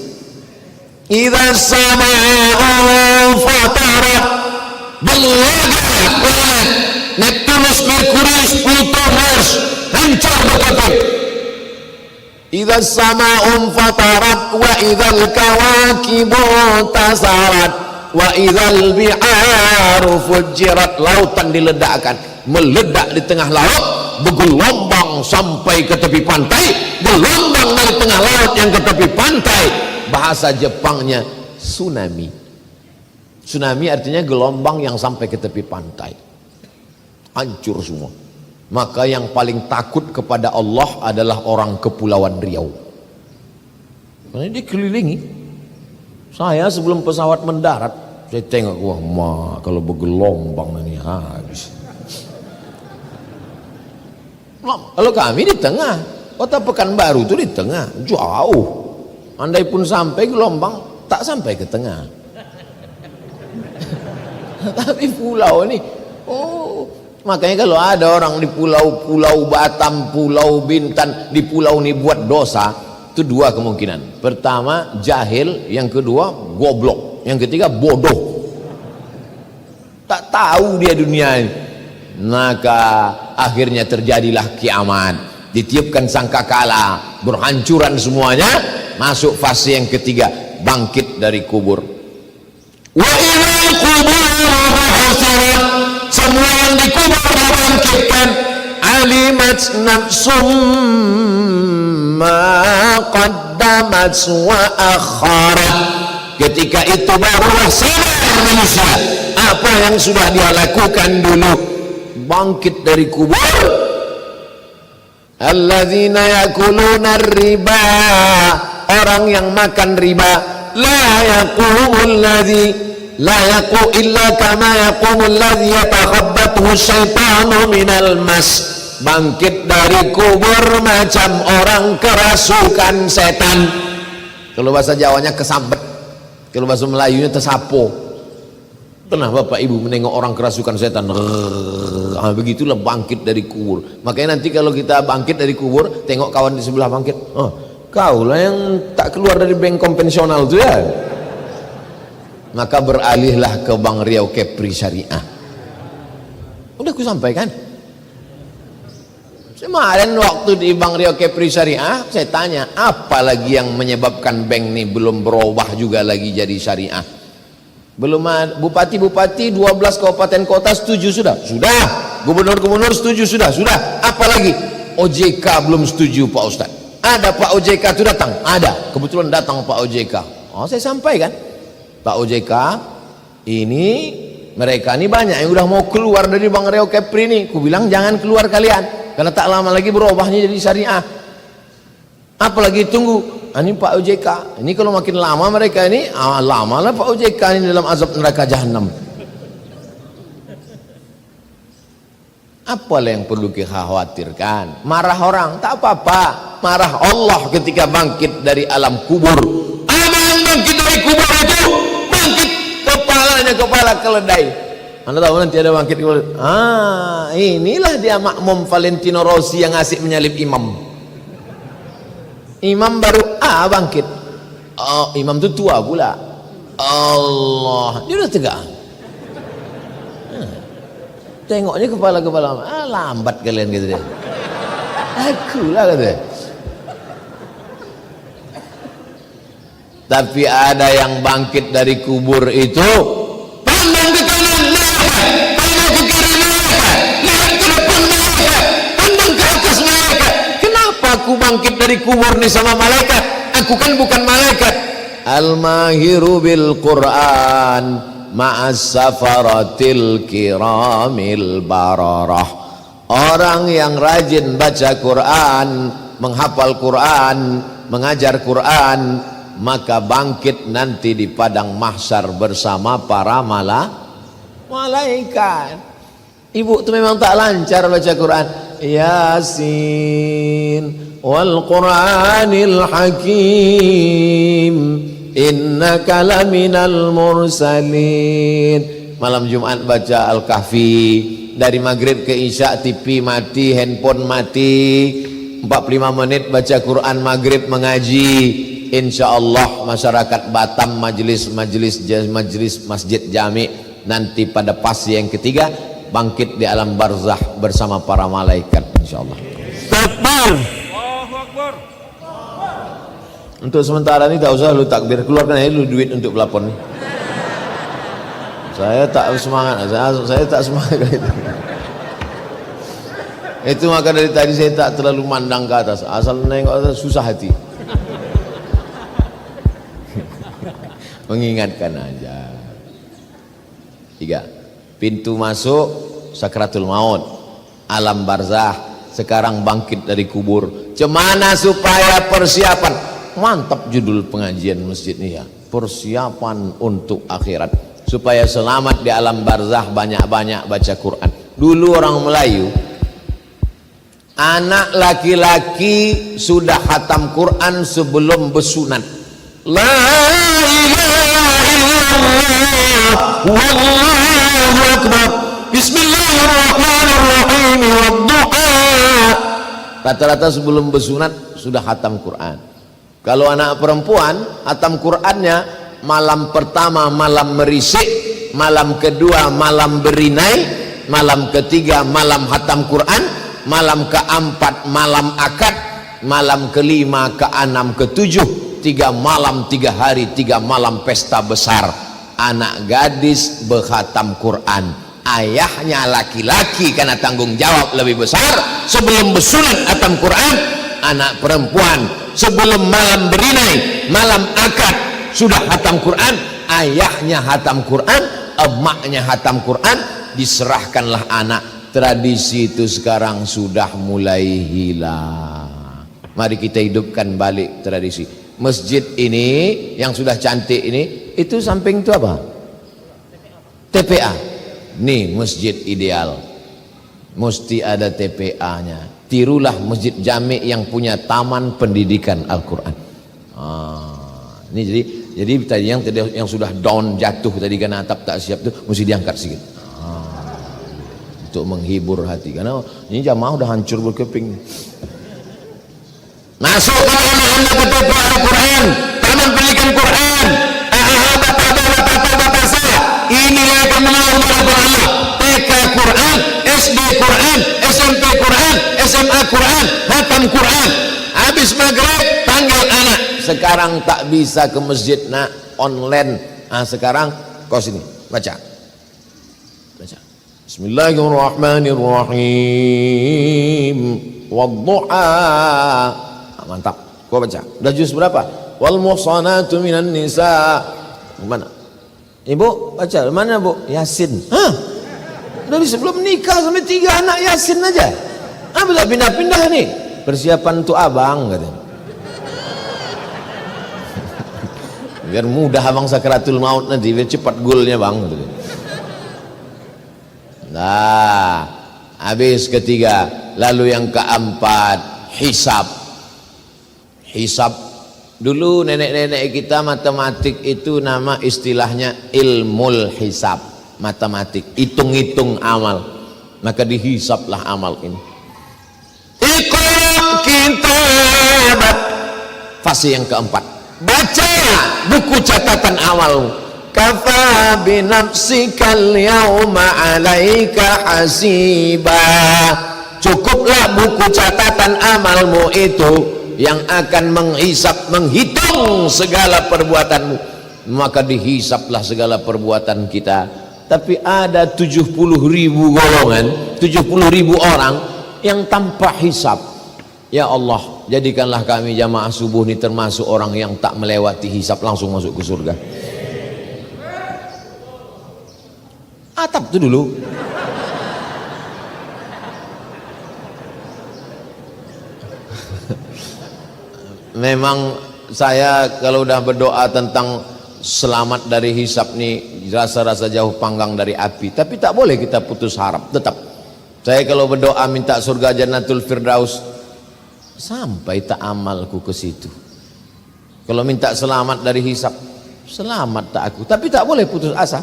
A: Idza sama'u fatarat, belagat Neptunus, Merkurius, Pluto, Mars hancur berkeping. Idza sama'u fatarat wa idzal kawakibu tasarat wa idzal bi'aru fujirat. Lautan diledakkan, meledak di tengah laut, bergelombang sampai ke tepi pantai, gelombang dari tengah laut yang ke tepi pantai. Bahasa Jepangnya tsunami. Tsunami artinya gelombang yang sampai ke tepi pantai, hancur semua. Maka yang paling takut kepada Allah adalah orang Kepulauan Riau. Karena dia kelilingi. Saya sebelum pesawat mendarat, saya tengok, wah kalau bergelombang ini habis. Kalau kami di tengah, Kota Pekanbaru itu di tengah, jauh. Andai pun sampai gelombang, tak sampai ke tengah. Tapi pulau ini, makanya kalau ada orang di pulau Batam, Pulau Bintan, di pulau ini buat dosa, itu 2 kemungkinan. Pertama jahil, yang kedua goblok, yang ketiga bodoh. Tak tahu dia dunia ini. Maka akhirnya terjadilah kiamat, ditiupkan sangkakala, berhancuran semuanya, masuk fase yang ketiga, bangkit dari kubur. Wa ilal kubur hasirat, semua yang dikubur dibangkitkan. Alimat nafsum ma qaddamat wa akharat. Ketika itu barulah sadar manusia apa yang sudah dia lakukan dulu. Bangkit dari kubur. Alladzina yakuluna riba, orang yang makan riba. La yaqumul ladzi la yaqu illa kama yaqumul ladzi yatakhabbathu syaitanu minal mas. Bangkit dari kubur macam orang kerasukan setan. Kalau bahasa Jawanya kesambet, kalau bahasa Melayunya tersapo. Pernah Bapak Ibu menengok orang kerasukan setan? Begitulah bangkit dari kubur. Makanya nanti kalau kita bangkit dari kubur, tengok kawan di sebelah bangkit, kau lah yang tak keluar dari bank konvensional itu ya. Maka beralihlah ke Bank Riau Kepri Syariah. Udah aku sampaikan. Kemarin waktu di Bank Riau Kepri Syariah, saya tanya, apa lagi yang menyebabkan bank ini belum berubah juga lagi jadi syariah? Belum ada. Bupati-bupati 12 kabupaten kota setuju sudah? Sudah. Gubernur-gubernur setuju sudah? Sudah. Apalagi OJK belum setuju Pak Ustadz. Ada Pak OJK itu datang? Ada. Kebetulan datang Pak OJK. Saya sampaikan, Pak OJK, ini mereka ini banyak yang udah mau keluar dari Bank Riau Kepri ini. Ku bilang jangan keluar kalian, karena tak lama lagi berubahnya jadi syariah. Apalagi tunggu. Ini Pak OJK, ini kalau makin lama mereka ini, lama lah Pak OJK ini dalam azab neraka jahanam. Apalah yang perlu dikhawatirkan? Marah orang, tak apa-apa. Marah Allah ketika bangkit dari alam kubur. Apa yang bangkit dari dari kubur itu bangkit, kepalanya kepala keledai. Anda tahu nanti ada bangkit kepala. Inilah dia makmum Valentino Rossi yang asik menyalip imam. Imam baru bangkit. Imam itu tua pula. Allah, dia udah tegak. Tengoknya kepala-kepala, lambat kalian gitu deh. Akulah katanya. Tapi ada yang bangkit dari kubur itu, pandang ke kanan malaikat, pandang ke kiri malaikat, lihat ke depan malaikat, pandang ke atas malaikat. Kenapa aku bangkit dari kubur nih sama malaikat? Aku kan bukan malaikat. Al-mahiru bil Quran ma'as safaratil kiramil bararah. Orang yang rajin baca Quran, menghafal Quran, mengajar Quran, maka bangkit nanti di padang mahsyar bersama para malaikat. Ibu tuh memang tak lancar baca Quran. Yasin wal Qur'anil hakim innaka laminal mursalin. Malam Jumat baca Al-Kahfi, dari maghrib ke isya TV mati, handphone mati, 45 menit baca Quran maghrib mengaji. Insya Allah masyarakat Batam majelis masjid jami nanti pada pasti yang ketiga bangkit di alam barzah bersama para malaikat insya Allah. Takbir. Allahu Akbar. Untuk sementara ini tak usah lu takbir, keluarkan aja lu duit untuk pelapon nih. Saya tak semangat, saya tak semangat itu maka dari tadi saya tak terlalu mandang ke atas, asal nengok atas susah hati. Mengingatkan aja. 3. Pintu masuk sakratul maut, alam barzah, sekarang bangkit dari kubur. Cemana supaya persiapan? Mantap judul pengajian masjid ini ya, persiapan untuk akhirat. Supaya selamat di alam barzah, banyak-banyak baca Quran. Dulu orang Melayu, anak laki-laki sudah khatam Quran sebelum bersunat. La ilaha illallah wallahu akbar bismillahirrahmanirrahim wadduha. Rata-rata sebelum bersunat sudah khatam Quran. Kalau anak perempuan khatam Qurannya malam pertama malam merisik, malam kedua malam berinai, malam ketiga malam khatam Quran, malam keempat malam akad, malam kelima keenam ketujuh, 3 malam 3 hari 3 malam pesta besar. Anak gadis berkhatam Quran, ayahnya laki-laki karena tanggung jawab lebih besar sebelum bersunat khatam Quran. Anak perempuan sebelum malam berinai malam akad sudah khatam Quran, ayahnya khatam Quran, emaknya khatam Quran, diserahkanlah anak. Tradisi itu sekarang sudah mulai hilang. Mari kita hidupkan balik tradisi. Masjid ini yang sudah cantik ini, itu samping itu apa? TPA. Nih masjid ideal, mesti ada TPA-nya. Tirulah masjid jami yang punya taman pendidikan Al-Quran. Ini jadi tadi yang sudah down jatuh tadi karena atap tak siap tuh mesti diangkat sedikit untuk menghibur hati, karena ini jamaah udah hancur berkeping. Masukkan anak-anak ke TPA Al-Quran, taman pendidikan Quran. Bapak-bapak saya, inilah yang menolong Allah. TK Quran, SD Quran, SMP Quran, SMA Quran, khatam Quran. Habis maghrib panggil anak. Sekarang tak bisa ke masjid nak, online. Sekarang kau sini baca. Bismillahirrahmanirrahim wadduha. Mantap, kau baca. Udah juz berapa? Wal muhsanatu minan nisa. Mana? Ibu baca mana bu? Yasin. Dari sebelum nikah sampai 3 anak Yasin aja. Bila pindah-pindah nih, persiapan untuk abang katanya. Biar mudah abang sakratul maut nanti, biar cepat goalnya bang. Nah, habis ketiga, lalu yang keempat hisab. Hisab Dulu nenek-nenek kita matematik itu nama istilahnya ilmul hisab, matematik, hitung-hitung amal. Maka dihisablah amal ini. Iqra kitabak, fase yang keempat, baca buku catatan amalmu. Kafa binafsikal yawma alaika hasiba, cukuplah buku catatan amalmu itu yang akan menghisap, menghitung segala perbuatanmu. Maka dihisaplah segala perbuatan kita. Tapi ada 70.000 golongan, 70.000 orang yang tanpa hisap. Ya Allah, jadikanlah kami jamaah subuh ini termasuk orang yang tak melewati hisap, langsung masuk ke surga. Atap itu dulu. Memang saya kalau udah berdoa tentang selamat dari hisab nih, rasa-rasa jauh panggang dari api. Tapi tak boleh kita putus harap. Tetap saya kalau berdoa minta surga Jannatul Firdaus, sampai tak amalku ke situ. Kalau minta selamat dari hisab, selamat tak aku. Tapi tak boleh putus asa.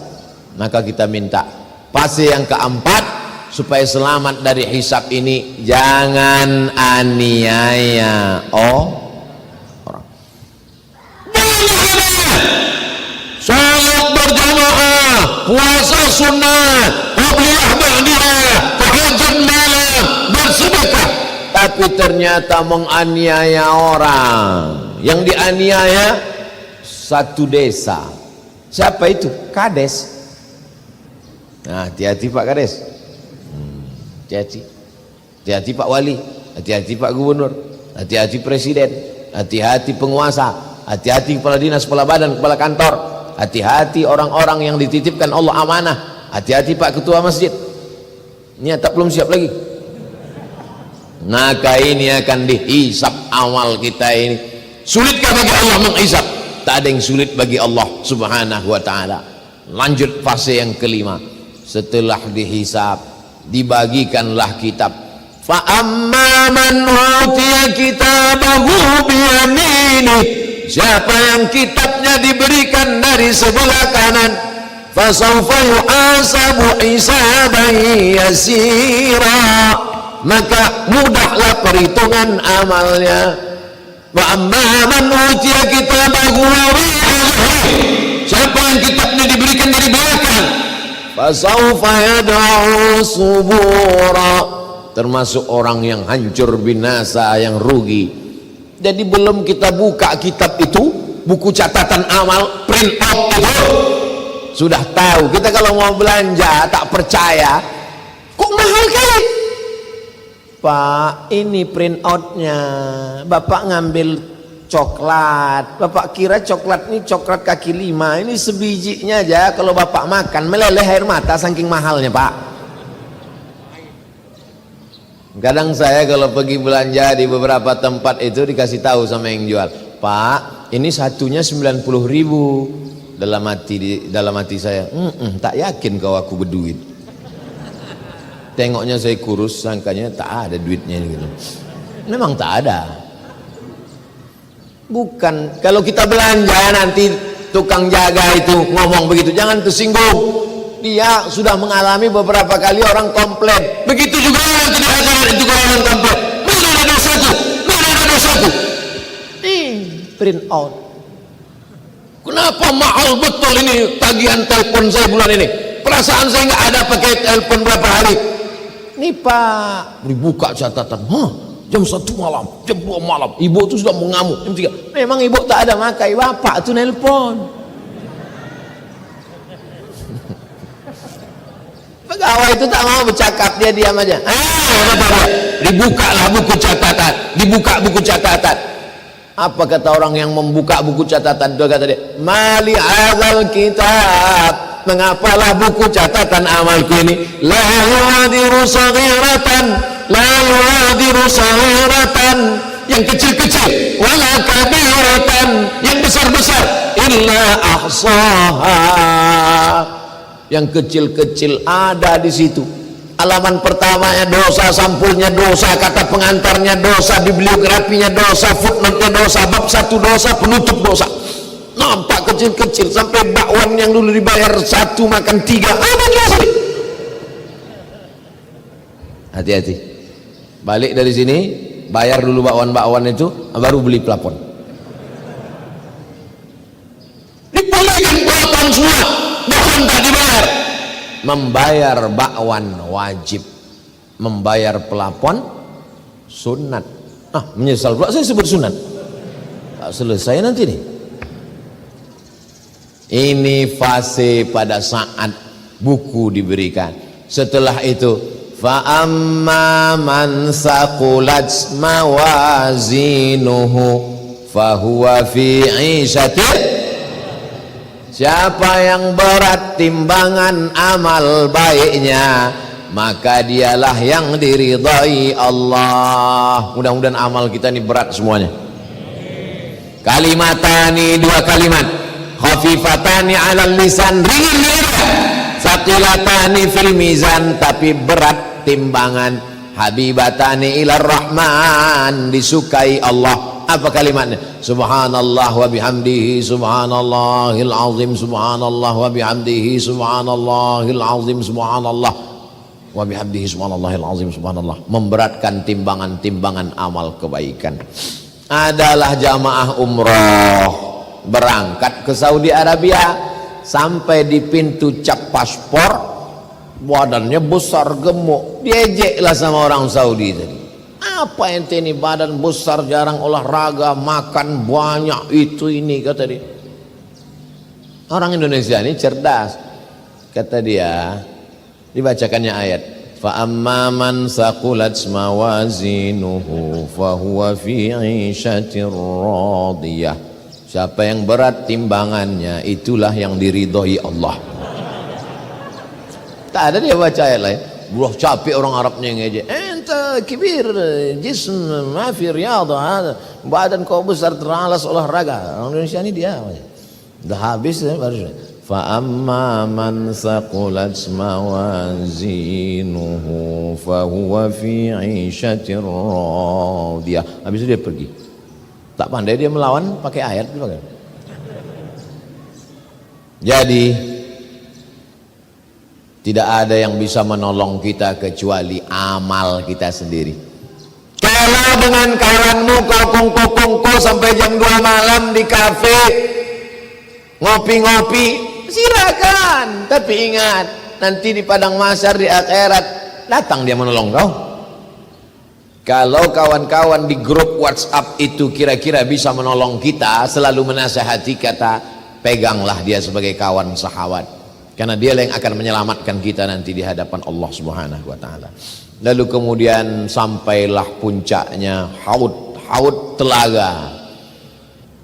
A: Maka kita minta fase yang keempat, supaya selamat dari hisab ini, jangan aniaya orang. Salat berjamaah, puasa sunnah, qabliyah ba'diyah, tahajud malam, bersedekah. Tapi ternyata menganiaya orang. Yang dianiaya satu desa. Siapa itu? Kades. Nah, hati-hati Pak Kades, hati-hati, hati-hati Pak Wali, hati-hati Pak Gubernur, hati-hati Presiden, hati-hati penguasa, hati-hati kepala dinas, kepala badan, kepala kantor, hati-hati orang-orang yang dititipkan Allah amanah, hati-hati Pak Ketua Masjid. Ini tak belum siap lagi. Maka ini akan dihisap amal kita ini. Sulitkah bagi Allah menghisap? Tak ada yang sulit bagi Allah Subhanahu wa ta'ala. Lanjut fase yang kelima. Setelah dihisab, dibagikanlah kitab. Fa amma man utiya kitabahu biyamini, siapa yang kitabnya diberikan dari sebelah kanan, fa sawfa yuhasabu hisaban yasira, maka mudahlah perhitungan amalnya. Wa amma man utiya kitabahu biyamini, siapa yang kitabnya diberikan dari belakang, fasawfa yad'u subura, termasuk orang yang hancur binasa, yang rugi. Jadi belum kita buka kitab itu, buku catatan amal, print out itu, sudah tahu. Kita kalau mau belanja tak percaya, kok mahal kali Pak, ini print outnya, Bapak ngambil coklat, Bapak kira coklat ini coklat kaki 5, ini sebijinya aja, kalau Bapak makan meleleh air mata saking mahalnya Pak. Kadang saya kalau pergi belanja di beberapa tempat itu dikasih tahu sama yang jual, Pak ini satunya 90.000. Dalam hati saya, tak yakin kau aku berduit. Tengoknya saya kurus, sangkanya tak ada duitnya gitu. Memang tak ada. Bukan, kalau kita belanja nanti tukang jaga itu ngomong begitu, jangan tersinggung. Dia sudah mengalami beberapa kali orang komplain. Begitu juga yang tidak ada itu orang komplain. Mana ada dosaku? Mana ada dosaku? Print out. Kenapa mahal betul ini tagihan telepon saya bulan ini? Perasaan saya nggak ada pakai telepon berapa hari. Nih Pak, dibuka catatan. Jam 1 malam, jam 2 malam, ibu itu sudah mengamuk, jam 3. Memang ibu tak ada makai, bapak itu nelpon. Pegawai itu tak mau bercakap, dia diam aja. Dibukalah buku catatan, dibuka buku catatan. Apa kata orang yang membuka buku catatan? Dia kata dia, mali hadzal kitab, mengapalah buku catatan amalku ini, la yughadiru saghiratan, la yughadiru saghiratan, yang kecil-kecil, wala kabiratan, yang besar-besar, illa ahsaha, yang kecil-kecil ada di situ. Halaman pertamanya dosa, sampulnya dosa, kata pengantarnya dosa, bibliografinya dosa, footnote-nya dosa, bab 1 dosa, penutup dosa. Nampak kecil-kecil sampai bakwan yang dulu dibayar 1 makan 3. Apa dosa? Hati-hati. Balik dari sini, bayar dulu bakwan-bakwan itu, baru beli plafon. Dibelikan plafon semua, bakwan tak dibayar. Membayar bakwan wajib, membayar pelapon sunat. Menyesal pula saya sebut sunat. Tak selesai nanti nih. Ini fase pada saat buku diberikan. Setelah itu, fa amma man saqulat mawazinuhu fahuwa fi 'ishatin. Siapa yang berat timbangan amal baiknya, maka dialah yang diridhai Allah. Mudah-mudahan amal kita ini berat semuanya. Kalimatani, 2 kalimat, khafifatani 'alal lisan, ringan di lidah, thaqilatani fil mizan, tapi berat timbangan, habibatani ilar rahman, disukai Allah. Apa kalimatnya? Subhanallah wa bihamdihi subhanallahil azim, subhanallah wa bihamdihi subhanallahil azim, subhanallah wa bihamdihi subhanallahil azim, subhanallah. Memberatkan timbangan-timbangan amal kebaikan. Adalah jamaah umroh berangkat ke Saudi Arabia, sampai di pintu cap paspor, badannya besar gemuk, diejeklah sama orang Saudi tadi. Apa ente ini badan besar, jarang olahraga, makan banyak, itu ini, kata dia. Orang Indonesia ini cerdas, kata dia. Dibacakannya ayat, fa amma man saqulat mawazinuhu fahuwa fi 'ishatir radiyah. Siapa yang berat timbangannya, itulah yang diridhoi Allah. Tak ada dia baca ayat lain. Buah capek orang Arabnya ngejek. Ente kibir, jism, mafi riyadha, badan kau besar, teralas olahraga. Orang Indonesia ini dia. Dah habis baru. Fa amma man saqulat mawazinuhu fa huwa fi 'ishatir radiyah. Habis itu dia pergi. Tak pandai dia melawan pakai ayat. Jadi tidak ada yang bisa menolong kita kecuali amal kita sendiri. Kalau dengan kawanmu kau kongko-kongko sampai jam 2 malam di kafe ngopi-ngopi, silakan. Tapi ingat, nanti di padang mahsyar di akhirat datang dia menolong kau. Kalau kawan-kawan di grup WhatsApp itu kira-kira bisa menolong kita, selalu menasihati kata, peganglah dia sebagai kawan sahabat. Karena dia yang akan menyelamatkan kita nanti di hadapan Allah Subhanahu wa taala. Lalu kemudian sampailah puncaknya haud telaga.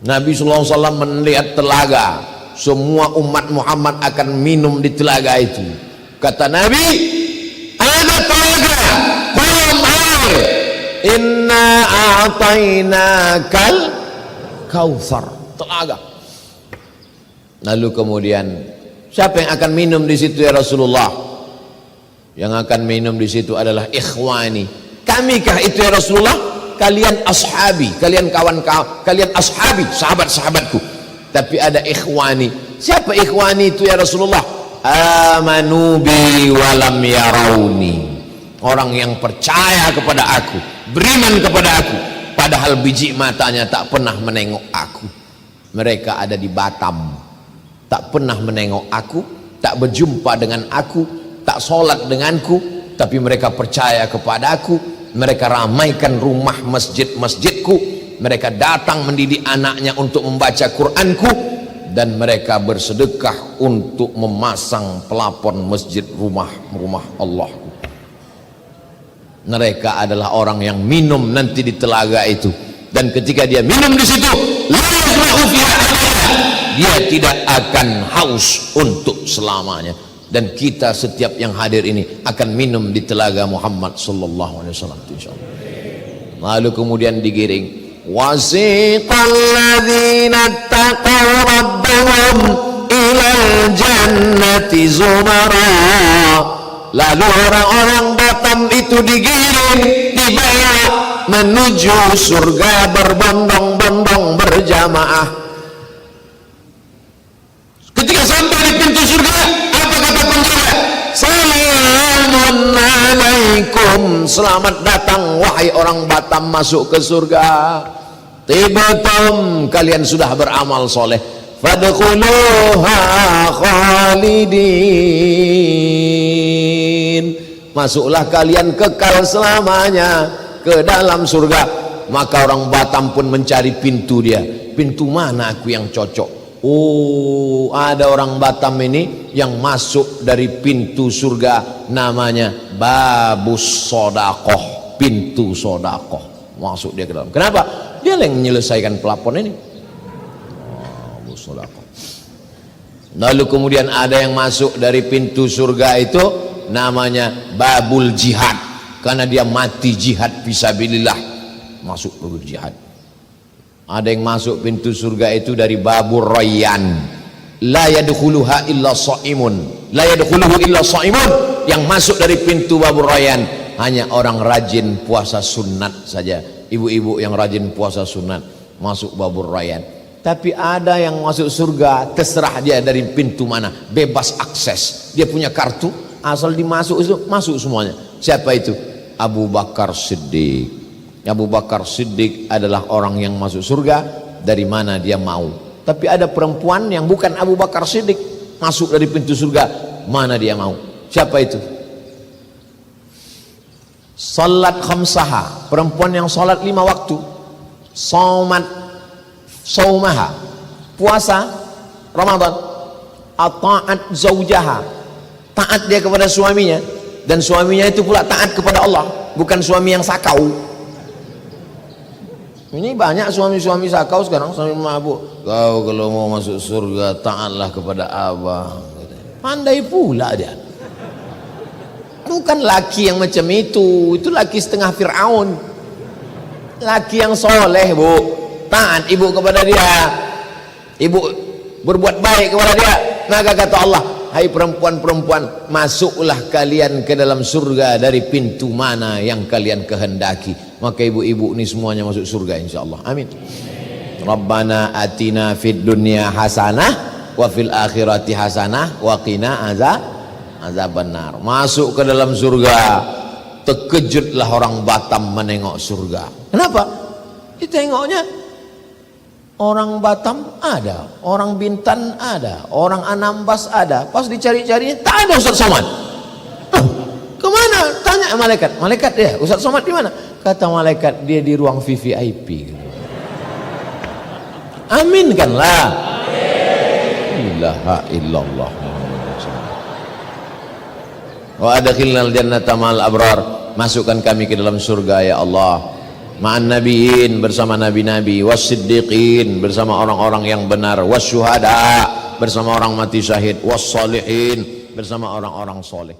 A: Nabi sallallahu alaihi wasallam melihat telaga, semua umat Muhammad akan minum di telaga itu. Kata Nabi, ada telaga, kolam air. Inna a'tainakal kautsar, telaga. Lalu kemudian siapa yang akan minum di situ ya Rasulullah? Yang akan minum di situ adalah ikhwani. Kamikah itu ya Rasulullah? Kalian ashabi, kalian kawan-kawan, kalian ashabi, sahabat-sahabatku. Tapi ada ikhwani. Siapa ikhwani itu ya Rasulullah? Amanu bi walam yarawni. Orang yang percaya kepada aku, beriman kepada aku, padahal biji matanya tak pernah menengok aku. Mereka ada di Batam, tak pernah menengok aku, tak berjumpa dengan aku, tak sholat denganku, tapi mereka percaya kepada aku. Mereka ramaikan rumah masjid-masjidku, mereka datang mendidik anaknya untuk membaca Quranku, dan mereka bersedekah untuk memasang pelapon masjid rumah Allah. Mereka adalah orang yang minum nanti di telaga itu, dan ketika dia minum di situ, dia tidak akan haus untuk selamanya. Dan kita setiap yang hadir ini akan minum di telaga Muhammad sallallahu alaihi wasallam, insyaallah. Lalu kemudian digiring, wasiqal ladzina taqaw rabbahum ilal jannati zumara Lalu orang-orang Batam itu digiring, dibawa menuju surga berbondong-bondong berjamaah. Ketika sampai di pintu surga, apa kata penjaga? Salamun alaikum, selamat datang wahai orang Batam masuk ke surga. Tibatum, kalian sudah beramal soleh. Fadkhuluha khalidin, masuklah kalian kekal selamanya ke dalam surga. Maka orang Batam pun mencari pintu dia. Pintu mana aku yang cocok? Oh, ada orang Batam ini yang masuk dari pintu surga, namanya Babus Sodakoh, pintu sodakoh. Masuk dia ke dalam. Kenapa? Dia yang menyelesaikan pelapon ini. Lalu kemudian ada yang masuk dari pintu surga itu, namanya Babul Jihad, karena dia mati jihad fisabilillah, masuk babul jihad. Ada yang masuk pintu surga itu dari Babur Rayyan, la yadkhuluha illa shaimun, la yadkhuluhu illa shaimun, yang masuk dari pintu Babur Rayyan hanya orang rajin puasa sunat saja. Ibu-ibu yang rajin puasa sunat masuk Babur Rayyan. Tapi ada yang masuk surga terserah dia dari pintu mana, bebas akses, dia punya kartu, asal dimasuk itu masuk semuanya. Siapa itu? Abu Bakar Siddiq. Abu Bakar Siddiq adalah orang yang masuk surga dari mana dia mau. Tapi ada perempuan yang bukan Abu Bakar Siddiq masuk dari pintu surga mana dia mau. Siapa itu? Salat khamsaha, perempuan yang salat 5 waktu. Saumaha, puasa Ramadan. Ata'at zaujaha, taat dia kepada suaminya, dan suaminya itu pula taat kepada Allah, bukan suami yang sakau. Ini banyak suami-suami sakau sekarang, suami mabuk. Kau kalau mau masuk surga taatlah kepada abang. Pandai pula dia. Bukan laki yang macam itu laki setengah Fir'aun. Laki yang soleh, bu, taat ibu kepada dia, ibu berbuat baik kepada dia. Maka kata Allah, hai perempuan-perempuan, masuklah kalian ke dalam surga dari pintu mana yang kalian kehendaki. Maka ibu-ibu ini semuanya masuk surga insyaallah. Amin. Rabbana atina fid dunya hasanah wa fil akhirati hasanah wa qina azabannar. Masuk ke dalam surga, terkejutlah orang Batam menengok surga. Kenapa? Ditengoknya orang Batam ada, orang Bintan ada, orang Anambas ada. Pas dicari-carinya tak ada Ustaz Somad. Kemana? Tanya malaikat. Malaikat dia, Ustaz Somad di mana? Kata malaikat, dia di ruang VVIP. Aminkanlah. Ilaha illallah. Wa adkhilnal jannata ma'al abrar, masukkan kami ke dalam surga ya Allah, ma'an nabiin, bersama nabi-nabi, was-siddiqin, bersama orang-orang yang benar, was-syuhada, bersama orang mati syahid, was-salihin, bersama orang-orang soleh.